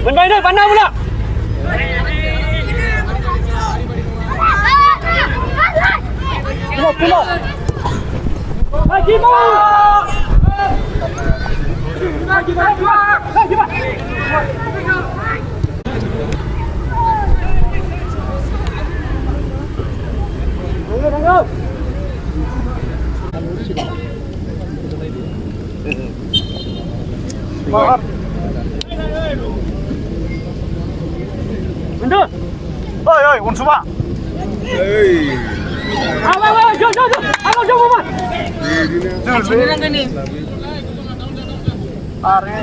Bên đây đây, bắn đâu nữa? Kim một. Hai Kim một. Bener. Oi, un suba. Hei. Ayo, jom. Ayo, jom, Muhammad. Sini nang ni. Are.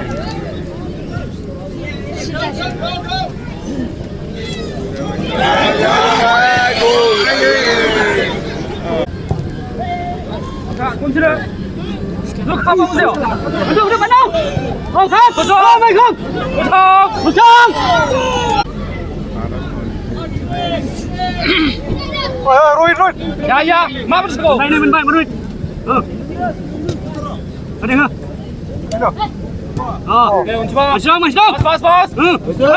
Con chưa được. Lúc không bao giờ. Được bắn đâu. Không. Mày không. Không. Rồi. Ya, maaf sekolah. Ini bên bay menurut. Ada nggak? Ada. Masih dong. Pas.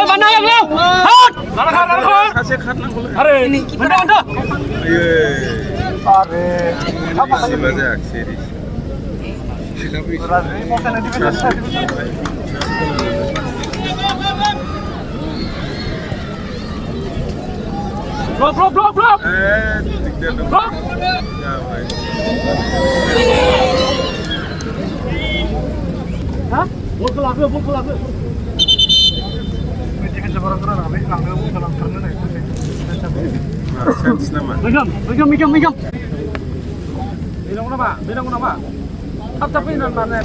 Mana yang lu? Hot. Lanak. Are ini. Mana? Are. Apa tadi? Banyak seri. Mau kan nanti bisa. Blok. Blok. Hah? Blok ke lagu. Ini kan sebarang-barang habis langgar ke langgar nih. Megam. Bilang apa? Tapi nan mana?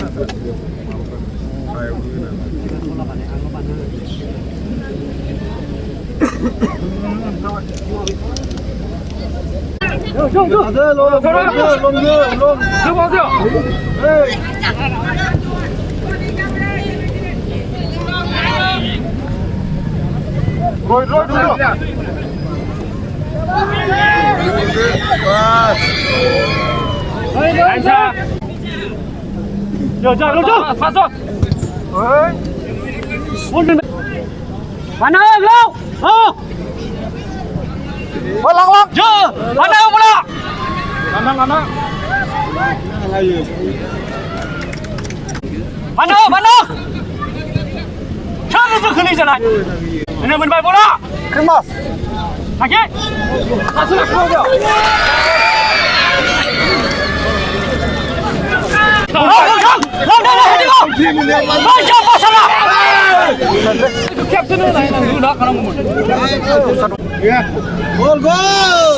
Jom. Ada lom. Jom aja. Roy dulu. Pas. Ayo. Jom. Masuk. Oi. Mana lu? Oh. Lang. Jo. Mana pula? Lanang. Ayo. Mana? Cara tu kena jalan. Ini menbaik bola. Kemas. Sakit. Masuk kau dia. Macam apa salah? Itu kapten lain dulu nak kalau ngomong. Gol.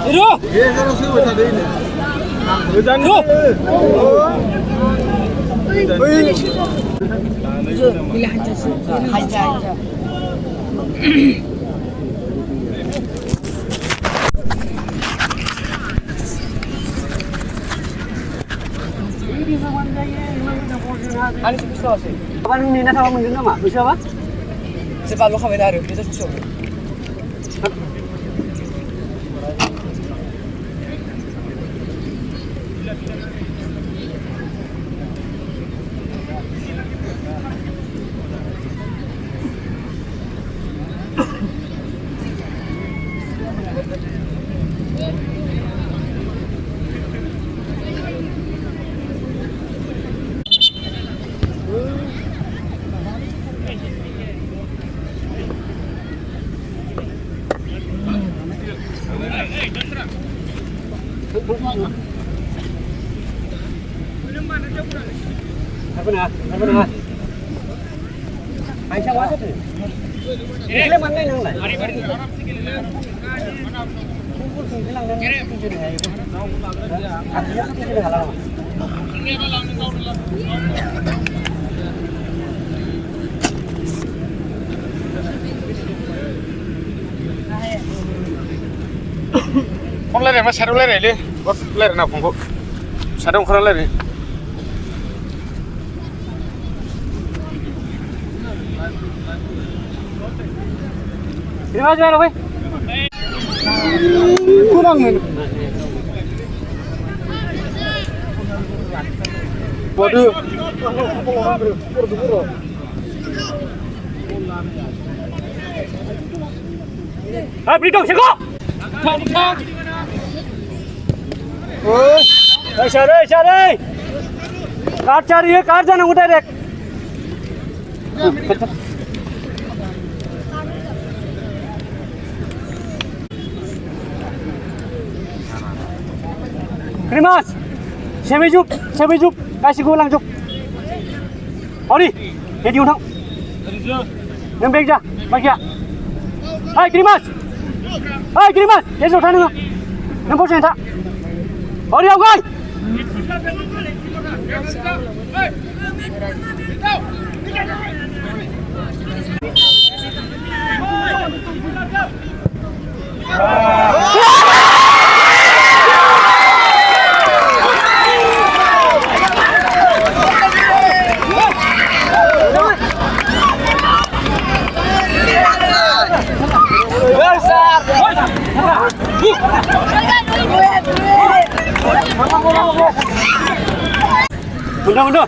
Itu. Dia kalau suruh tadi ini. Jangan. Bila haja. Ani bisa sih. Kapan ini nak tahu mungkin nama? Bisa apa? Sebab lu kami dari kita susah. Apa nak? Aisyah mana tu? Ini mana yang lain? Kumpul hilang dan tujuh ni itu. Artinya tujuh halang. Kon lari mas shadow lari le, bot lari na kongko. Shadow khara lari. Terima kasih loh, kurang nih. Waduh. Ah, beri dong, sego. Cari. Car cari ya, car जाना उधर एक. Krimas, siapa juk, kasih gue ulang juk. Ori, jadi unang. Yang baik dah, baik ya. Hai Krimas, jadi udah nengok. Yang bos tak. Ori aku guys. Mundur.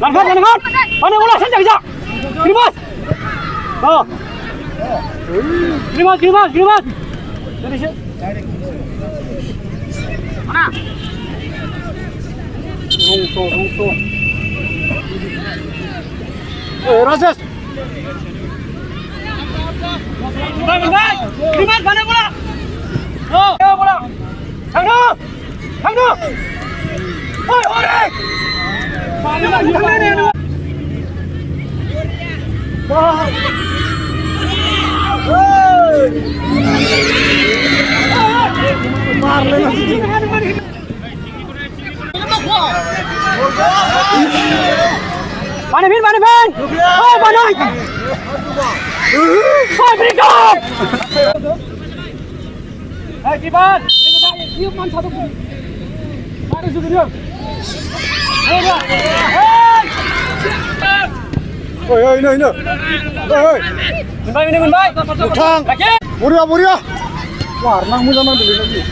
Langgar. Mana bola saja bisa. Krimas. Oh. Krimas. Dari sini. Mana? Rungso. Rajas. Baik. Krimas mana bola? Oh, bola. Tangguh. Oi. Mana ni? Wah. Marle lagi. Mana bin? Oh, mana? Oh, berikut. Hai, Kiban. Ini mana satu? Mana sudah dia? Oi, ini. Oi. Menbai. Utang. Muria. Warna mu zaman beli lagi.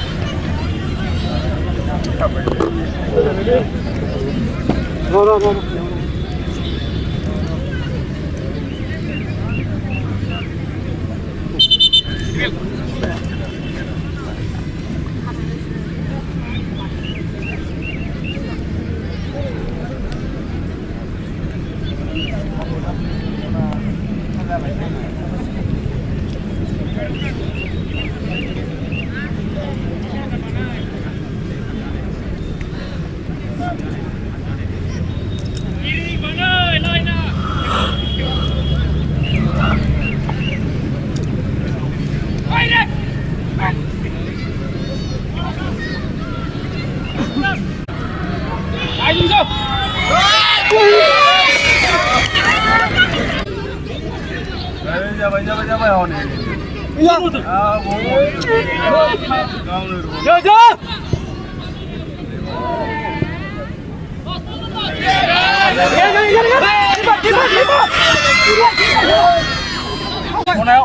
No.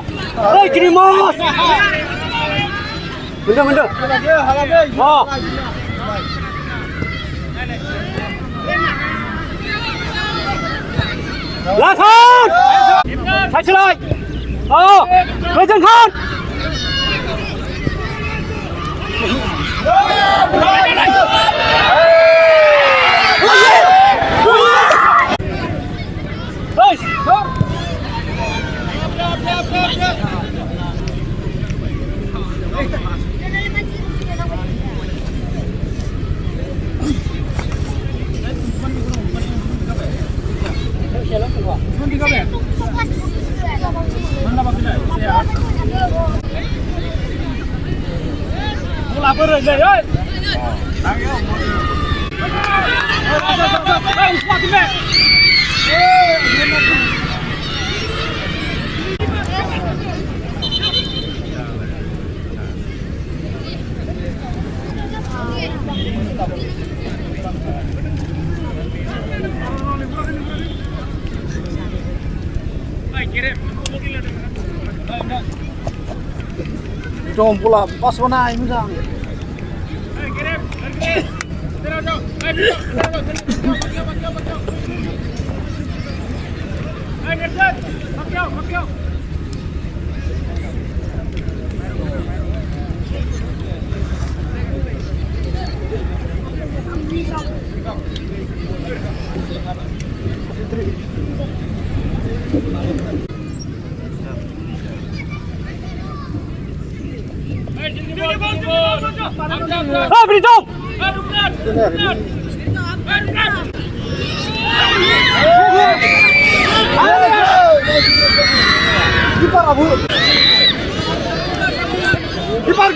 Oi, Krimas. Bener. Oh. Langsung. Thay lại. Với chân không. Jom pula pas mana ini dah. Beri jom. Kiper Abu. Kiper.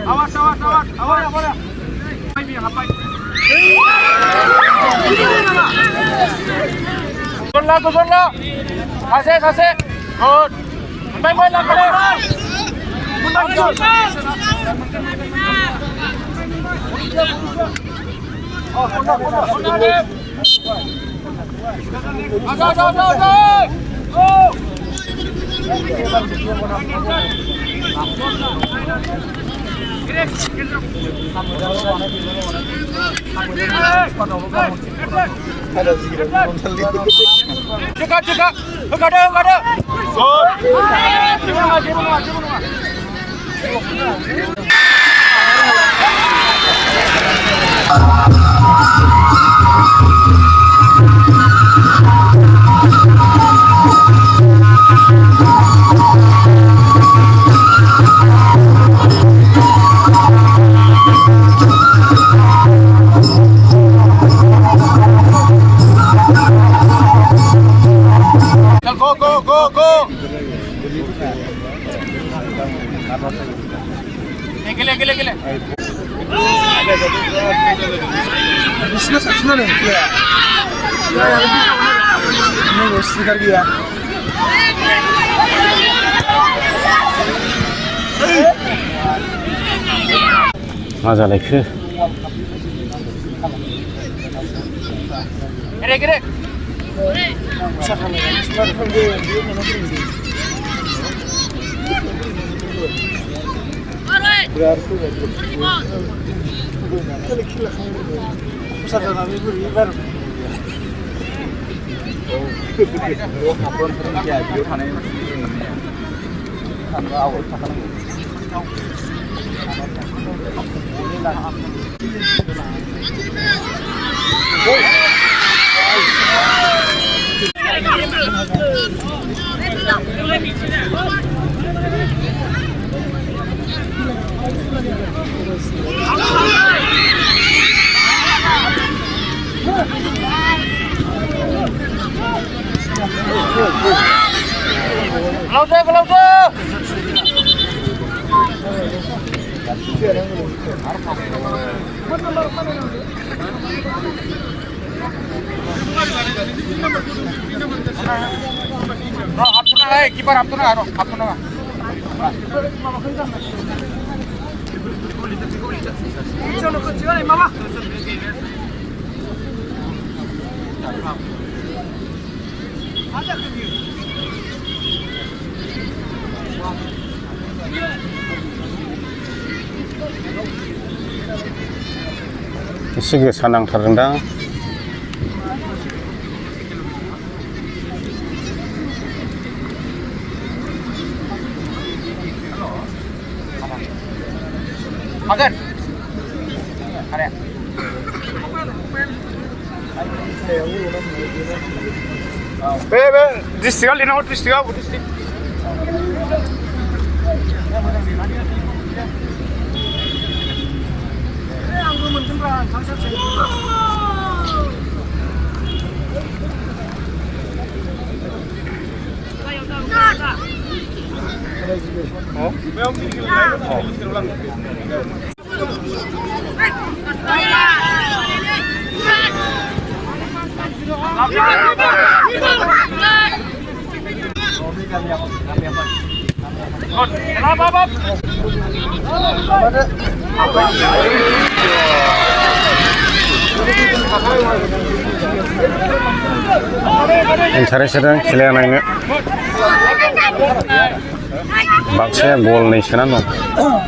Awas. Tusun lah. Kasih. Good. Main lah kali. Jaga. Enggak ada. Go. Gile. इसमें सक्सेस नहीं किया नहीं गोश्ती कर दिया मजा लाइखो गिरे Kalau kiper aptuna. एसे गोसा नांथारदोंदां हागोन आरे बे डिस्ट्रिक्टआव लिरनांगौ डिस्ट्रिक्टआव Interest dan खेलाया नायनो बाक्साया गलनै सोनानै दं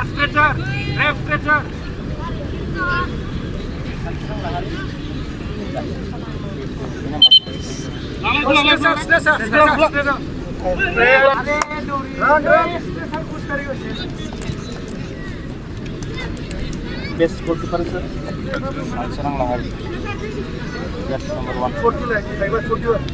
Stretcher, left stretcher. Best goalkeeper sir. Serang lahar. Yes, number 1. 41.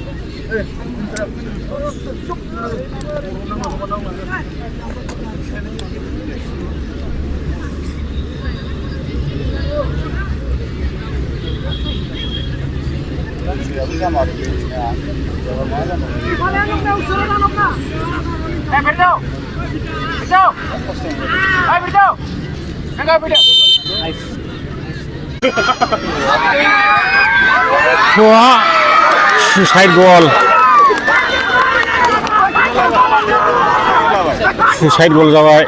Wah, suicide goal. Suicide goal जाबाय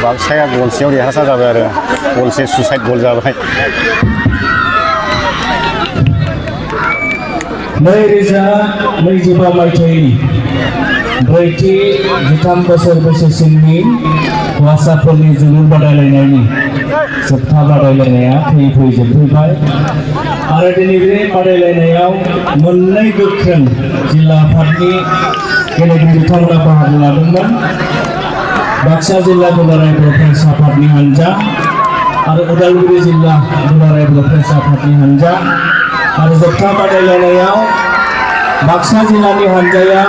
बाक्साया गलसेयाव देरहासार जाबाय आरो गलसे सुइसाइड गल जाबाय 2025 मायथाइनि ब्रैथि 13 बोसोर बैसोसिमनि हौवासाफोरनि जोलुर बादायलायनायनि जोबथा बादायलायनाया फैयै जोबफैबाय आरो दिनै बे बादायलायनायाव मोननै गोख्रों जिल्ला आफादनि गेलेगिरि बिथांमोना बाहागो लादोंमोन बाक्सा जिल्ला दुलाराय बर' फरायसा आफादनि हानजा आरो उदालगुरि जिल्ला दुलाराय बर' फरायसा आफादनि हानजा आरो जोबथा बादायलायनायाव बाक्सा जिल्लानि हानजाया